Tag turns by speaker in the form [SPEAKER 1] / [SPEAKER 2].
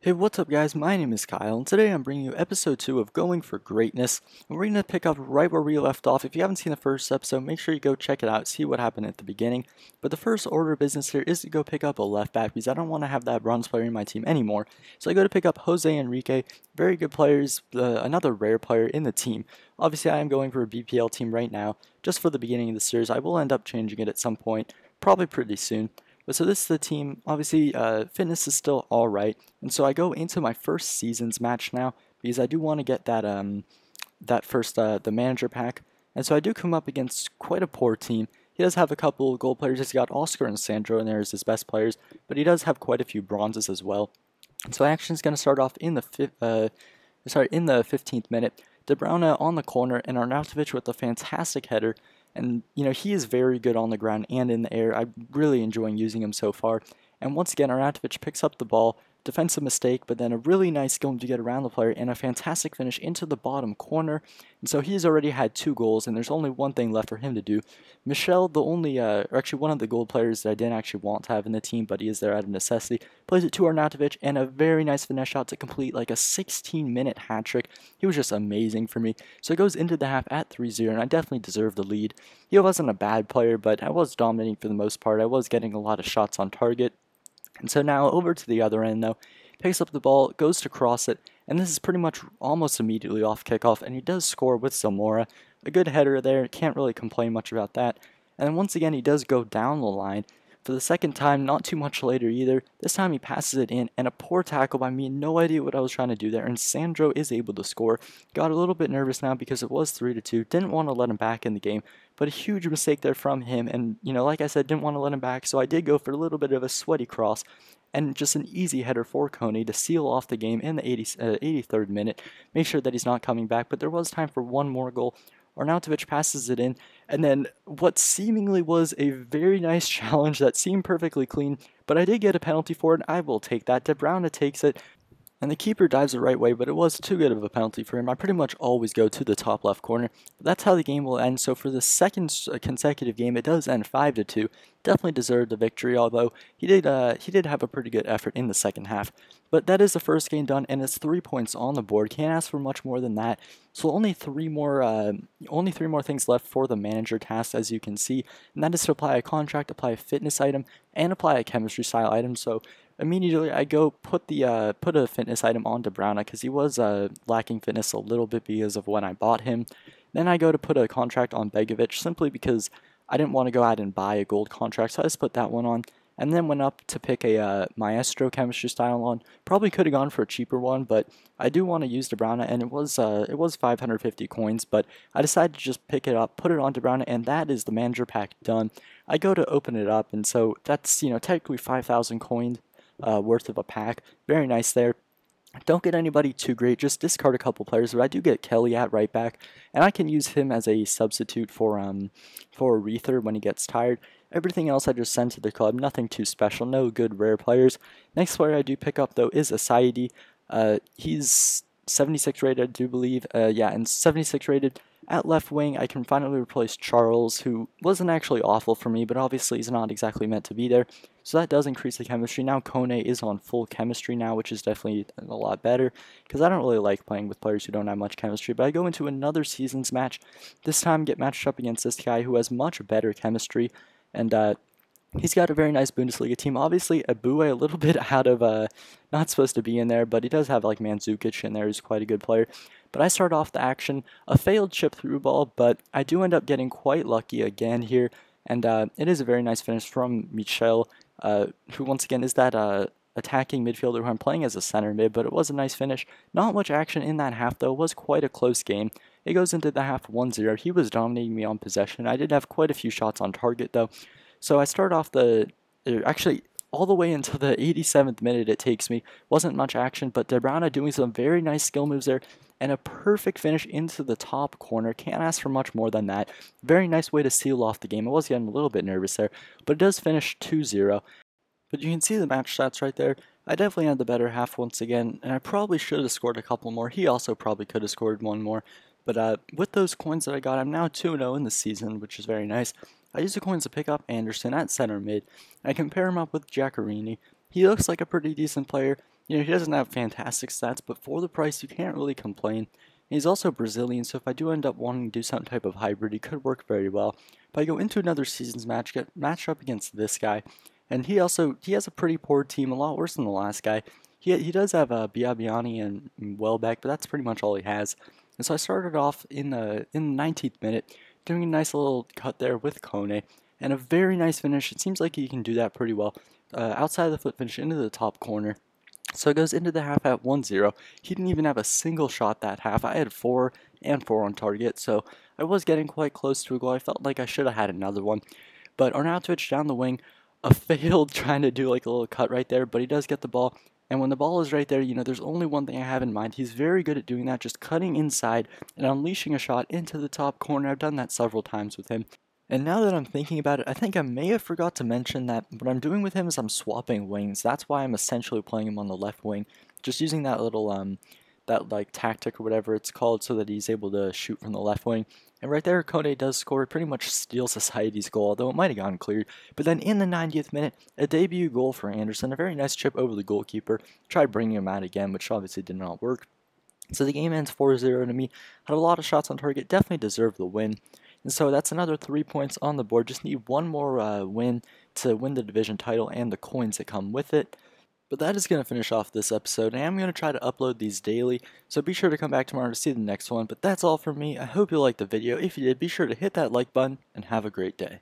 [SPEAKER 1] Hey, what's up guys? My name is Kyle, and today I'm bringing you episode 2 of Going for Greatness, and we're going to pick up right where we left off. If you haven't seen the first episode, make sure you go check it out, see what happened at the beginning. But the first order of business here is to go pick up a left back, because I don't want to have that bronze player in my team anymore. So I go to pick up Jose Enrique, very good players, another rare player in the team. Obviously I am going for a BPL team right now, just for the beginning of the series. I will end up changing it at some point, probably pretty soon. But so this is the team. Obviously, fitness is still alright, and so I go into my first seasons match now because I do want to get that first the manager pack, and so I do come up against quite a poor team. He does have a couple gold players. He's got Oscar and Sandro in there as his best players, but he does have quite a few bronzes as well. And so action is going to start off in the 15th minute. De Bruyne on the corner and Arnautovic with a fantastic header. And, he is very good on the ground and in the air. I'm really enjoying using him so far. And once again, Arnautovic picks up the ball, defensive mistake, but then a really nice goal to get around the player and a fantastic finish into the bottom corner. And so he's already had 2 goals, and there's only one thing left for him to do. Michel, or actually one of the gold players that I didn't actually want to have in the team, but he is there out of necessity, plays it to Arnautovic, and a very nice finesse shot to complete like a 16-minute hat trick. He was just amazing for me. So it goes into the half at 3-0, and I definitely deserved the lead. He wasn't a bad player, but I was dominating for the most part. I was getting a lot of shots on target. And so now over to the other end though, picks up the ball, goes to cross it, and this is pretty much almost immediately off kickoff, and he does score with Zamora. A good header there, can't really complain much about that. And then once again he does go down the line. For the second time, not too much later either. This time he passes it in, and a poor tackle by me, no idea what I was trying to do there, and Sandro is able to score. Got a little bit nervous now because it was 3-2, didn't want to let him back in the game, but a huge mistake there from him, and like I said, didn't want to let him back, so I did go for a little bit of a sweaty cross, and just an easy header for Coney to seal off the game in the 83rd minute, make sure that he's not coming back, but there was time for one more goal. Arnautovic passes it in, and then what seemingly was a very nice challenge that seemed perfectly clean, but I did get a penalty for it, and I will take that. De Bruyne takes it, and the keeper dives the right way, but it was too good of a penalty for him. I pretty much always go to the top left corner. But that's how the game will end. So for the second consecutive game, it does end 5-2. Definitely deserved the victory, although he did have a pretty good effort in the second half. But that is the first game done, and it's 3 points on the board. Can't ask for much more than that. So only three more things left for the manager task, as you can see, and that is to apply a contract, apply a fitness item, and apply a chemistry style item. So immediately I go put a fitness item on De Bruyne because he was lacking fitness a little bit because of when I bought him. Then I go to put a contract on Begovic simply because I didn't want to go out and buy a gold contract, so I just put that one on. And then went up to pick a Maestro chemistry style on. Probably could have gone for a cheaper one, but I do want to use De Bruyne, and it was 550 coins, but I decided to just pick it up, put it on De Bruyne, and that is the manager pack done. I go to open it up, and so that's technically 5,000 coins worth of a pack. Very nice there. Don't get anybody too great, just discard a couple players, but I do get Kelly at right back, and I can use him as a substitute for Arether when he gets tired. Everything else I just send to the club, nothing too special, no good rare players. Next player I do pick up though is Asaidi. He's 76 rated, I do believe. And 76 rated. At left wing, I can finally replace Charles, who wasn't actually awful for me, but obviously he's not exactly meant to be there. So that does increase the chemistry. Now Kone is on full chemistry now, which is definitely a lot better, because I don't really like playing with players who don't have much chemistry. But I go into another seasons match. This time get matched up against this guy who has much better chemistry, and he's got a very nice Bundesliga team. Obviously, Abue a little bit out of not supposed to be in there, but he does have like Mandzukic in there, who's quite a good player. But I start off the action, a failed chip through ball, but I do end up getting quite lucky again here, and it is a very nice finish from Michel, who once again is that attacking midfielder who I'm playing as a center mid, but it was a nice finish. Not much action in that half though, it was quite a close game. It goes into the half 1-0. He was dominating me on possession. I did have quite a few shots on target though. So I start off actually all the way until the 87th minute it takes me. Wasn't much action, but De Bruyne doing some very nice skill moves there, and a perfect finish into the top corner. Can't ask for much more than that. Very nice way to seal off the game. I was getting a little bit nervous there, but it does finish 2-0. But you can see the match stats right there. I definitely had the better half once again, and I probably should have scored a couple more. He also probably could have scored one more. But with those coins that I got, I'm now 2-0 in the season, which is very nice. I use the coins to pick up Anderson at center mid, and I compare him up with Giaccherini. He looks like a pretty decent player. He doesn't have fantastic stats, but for the price, you can't really complain. He's also Brazilian, so if I do end up wanting to do some type of hybrid, he could work very well. But I go into another season's match, get matched up against this guy, and he has a pretty poor team, a lot worse than the last guy. He does have Biabiani and Welbeck, but that's pretty much all he has. And so I started off in the 19th minute, doing a nice little cut there with Kone, and a very nice finish. It seems like he can do that pretty well. Outside of the foot finish into the top corner. So it goes into the half at 1-0. He didn't even have a single shot that half. I had 4 and 4 on target, so I was getting quite close to a goal. I felt like I should have had another one. But Arnautovic down the wing, a failed trying to do like a little cut right there, but he does get the ball. And when the ball is right there, there's only one thing I have in mind. He's very good at doing that, just cutting inside and unleashing a shot into the top corner. I've done that several times with him. And now that I'm thinking about it, I think I may have forgot to mention that what I'm doing with him is I'm swapping wings. That's why I'm essentially playing him on the left wing, just using that little that like tactic or whatever it's called, so that he's able to shoot from the left wing. And right there, Kone does score. It pretty much steals Society's goal, although it might have gotten cleared. But then in the 90th minute, a debut goal for Anderson, a very nice chip over the goalkeeper. Tried bringing him out again, which obviously did not work. So the game ends 4-0 to me. Had a lot of shots on target, definitely deserved the win. And so that's another 3 points on the board. Just need one more win to win the division title and the coins that come with it. But that is going to finish off this episode. I am going to try to upload these daily, so be sure to come back tomorrow to see the next one. But that's all from me. I hope you liked the video. If you did, be sure to hit that like button and have a great day.